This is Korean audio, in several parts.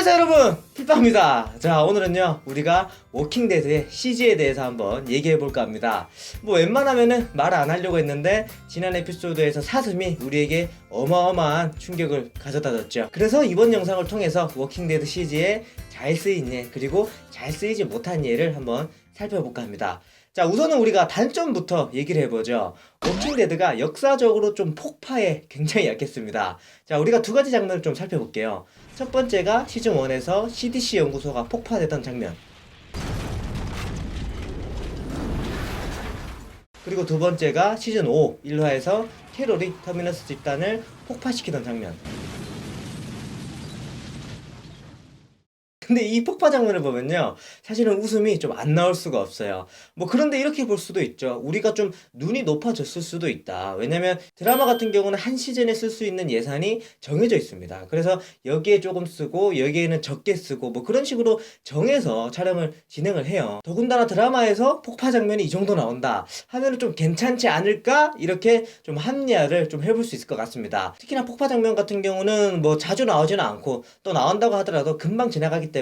안녕하세요 여러분, 핏빵입니다. 자, 오늘은요 우리가 워킹데드의 CG에 대해서 한번 얘기해볼까 합니다. 뭐 웬만하면은 말 안 하려고 했는데 지난 에피소드에서 사슴이 우리에게 어마어마한 충격을 가져다 줬죠. 그래서 이번 영상을 통해서 워킹데드 CG에 잘 쓰인 예, 그리고 잘 쓰이지 못한 예를 한번 살펴볼까 합니다. 자, 우선은 우리가 단점부터 얘기를 해보죠. 워킹데드가 역사적으로 좀 폭파에 굉장히 약했습니다. 자, 우리가 두 가지 장면을 좀 살펴볼게요. 첫 번째가 시즌 1에서 CDC 연구소가 폭파되던 장면. 그리고 두 번째가 시즌 5 1화에서 캐롤이 터미너스 집단을 폭파시키던 장면. 근데 이 폭파 장면을 보면요, 사실은 웃음이 좀 안 나올 수가 없어요. 뭐 그런데 이렇게 볼 수도 있죠. 우리가 좀 눈이 높아졌을 수도 있다. 왜냐면 드라마 같은 경우는 한 시즌에 쓸 수 있는 예산이 정해져 있습니다. 그래서 여기에 조금 쓰고 여기에는 적게 쓰고 뭐 그런 식으로 정해서 촬영을 진행을 해요. 더군다나 드라마에서 폭파 장면이 이 정도 나온다 하면은 좀 괜찮지 않을까, 이렇게 좀 합리화를 좀 해볼 수 있을 것 같습니다. 특히나 폭파 장면 같은 경우는 뭐 자주 나오지는 않고, 또 나온다고 하더라도 금방 지나가기 때문에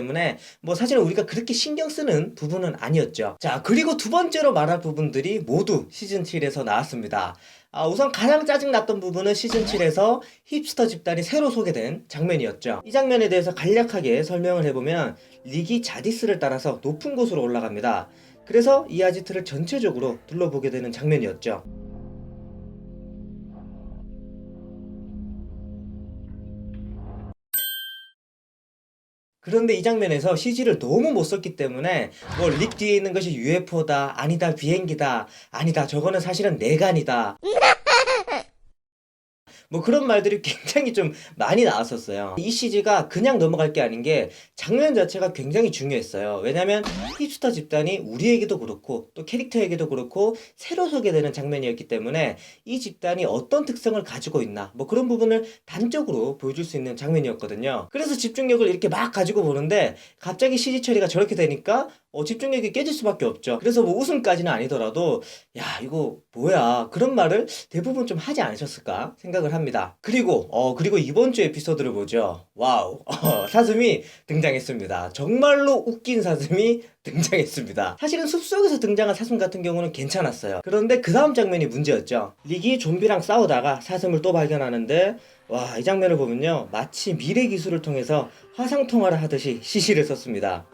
뭐 사실은 우리가 그렇게 신경 쓰는 부분은 아니었죠. 자, 그리고 두 번째로 말할 부분들이 모두 시즌 7에서 나왔습니다. 우선 가장 짜증났던 부분은 시즌 7에서 힙스터 집단이 새로 소개된 장면이었죠. 이 장면에 대해서 간략하게 설명을 해보면, 릭이 자디스를 따라서 높은 곳으로 올라갑니다. 그래서 이 아지트를 전체적으로 둘러보게 되는 장면이었죠. 그런데 이 장면에서 CG를 너무 못 썼기 때문에 뭐 릭 뒤에 있는 것이 UFO다, 아니다 비행기다, 아니다 저거는 사실은 내관이다, 뭐 그런 말들이 굉장히 좀 많이 나왔었어요. 이 CG가 그냥 넘어갈 게 아닌 게 장면 자체가 굉장히 중요했어요. 왜냐면 힙스터 집단이 우리에게도 그렇고 또 캐릭터에게도 그렇고 새로 소개되는 장면이었기 때문에 이 집단이 어떤 특성을 가지고 있나 뭐 그런 부분을 단적으로 보여줄 수 있는 장면이었거든요. 그래서 집중력을 이렇게 막 가지고 보는데 갑자기 CG 처리가 저렇게 되니까 집중력이 깨질 수밖에 없죠. 그래서 뭐 웃음까지는 아니더라도 야 이거 뭐야, 그런 말을 대부분 좀 하지 않으셨을까 생각을 합니다. 그리고 이번 주 에피소드를 보죠. 와우, 사슴이 등장했습니다. 정말로 웃긴 사슴이 등장했습니다. 사실은 숲속에서 등장한 사슴 같은 경우는 괜찮았어요. 그런데 그 다음 장면이 문제였죠. 릭이 좀비랑 싸우다가 사슴을 또 발견하는데, 와, 이 장면을 보면요, 마치 미래 기술을 통해서 화상통화를 하듯이 CG를 썼습니다.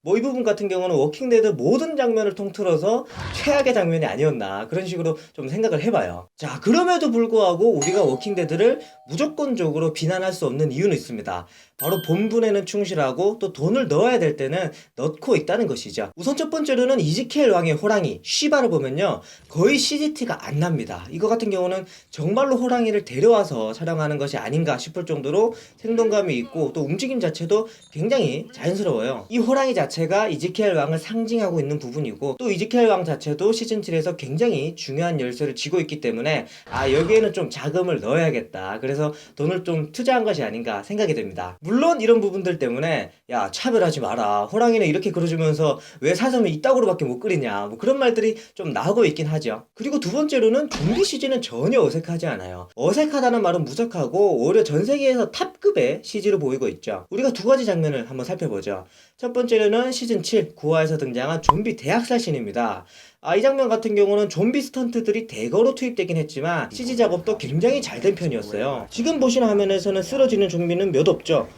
뭐 이 부분 같은 경우는 워킹데드 모든 장면을 통틀어서 최악의 장면이 아니었나, 그런 식으로 좀 생각을 해봐요. 자, 그럼에도 불구하고 우리가 워킹데드를 무조건적으로 비난할 수 없는 이유는 있습니다. 바로 본분에는 충실하고 또 돈을 넣어야 될 때는 넣고 있다는 것이죠. 우선 첫 번째로는 이즈키엘 왕의 호랑이 쉬바를 보면요, 거의 CGT가 안 납니다. 이거 같은 경우는 정말로 호랑이를 데려와서 촬영하는 것이 아닌가 싶을 정도로 생동감이 있고, 또 움직임 자체도 굉장히 자연스러워요. 이 호랑이 자체가 이즈키엘 왕을 상징하고 있는 부분이고, 또 이즈키엘 왕 자체도 시즌 7에서 굉장히 중요한 열쇠를 쥐고 있기 때문에 여기에는 좀 자금을 넣어야겠다, 그래서 돈을 좀 투자한 것이 아닌가 생각이 됩니다. 물론 이런 부분들 때문에 야 차별하지 마라, 호랑이는 이렇게 그려주면서 왜 사슴을 이따구로밖에 못 그리냐, 뭐 그런 말들이 좀 나오고 있긴 하죠. 그리고 두 번째로는 좀비 CG는 전혀 어색하지 않아요. 어색하다는 말은 무색하고 오히려 전 세계에서 탑급의 CG로 보이고 있죠. 우리가 두 가지 장면을 한번 살펴보죠. 첫 번째로는 시즌 7 9화에서 등장한 좀비 대학살 씬입니다. 이 장면 같은 경우는 좀비 스턴트들이 대거로 투입되긴 했지만 CG 작업도 굉장히 잘 된 편이었어요. 지금 보시는 화면에서는 쓰러지는 좀비는 몇 없죠.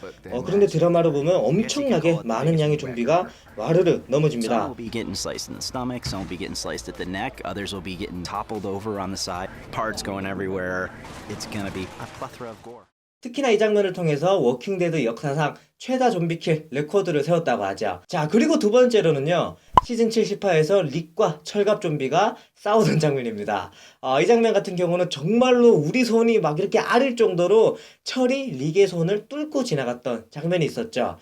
그런데 드라마로 보면 엄청나게 많은 양의 좀비가 와르르 넘어집니다. Some will be getting sliced in the stomach, some will be getting sliced at the neck, others will be getting toppled over on the side, parts going everywhere. It's gonna be a plethora of gore. 특히나 이 장면을 통해서 워킹데드 역사상 최다 좀비킬 레코드를 세웠다고 하죠. 자, 그리고 두 번째로는요, 시즌 7 10화에서 릭과 철갑 좀비가 싸우는 장면입니다. 이 장면 같은 경우는 정말로 우리 손이 막 이렇게 아릴 정도로 철이 릭의 손을 뚫고 지나갔던 장면이 있었죠.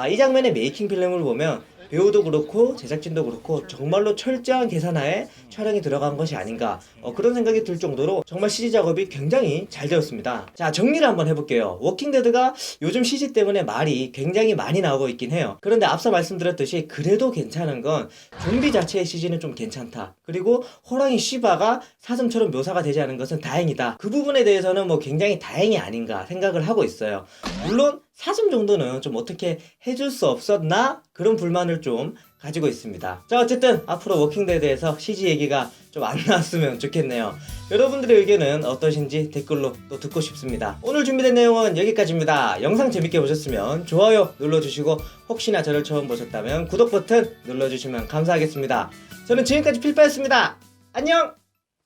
이 장면의 메이킹 필름을 보면 배우도 그렇고 제작진도 그렇고 정말로 철저한 계산하에 촬영이 들어간 것이 아닌가 그런 생각이 들 정도로 정말 CG 작업이 굉장히 잘 되었습니다. 자, 정리를 한번 해볼게요. 워킹데드가 요즘 CG 때문에 말이 굉장히 많이 나오고 있긴 해요. 그런데 앞서 말씀드렸듯이 그래도 괜찮은 건 좀비 자체의 CG는 좀 괜찮다. 그리고 호랑이 시바가 사슴처럼 묘사가 되지 않은 것은 다행이다. 그 부분에 대해서는 뭐 굉장히 다행이 아닌가 생각을 하고 있어요. 물론 사슴 정도는 좀 어떻게 해줄 수 없었나? 그런 불만을 좀 가지고 있습니다. 자, 어쨌든 앞으로 워킹데드에서 CG 얘기가 좀 안 나왔으면 좋겠네요. 여러분들의 의견은 어떠신지 댓글로 또 듣고 싶습니다. 오늘 준비된 내용은 여기까지입니다. 영상 재밌게 보셨으면 좋아요 눌러주시고 혹시나 저를 처음 보셨다면 구독 버튼 눌러주시면 감사하겠습니다. 저는 지금까지 필파였습니다. 안녕!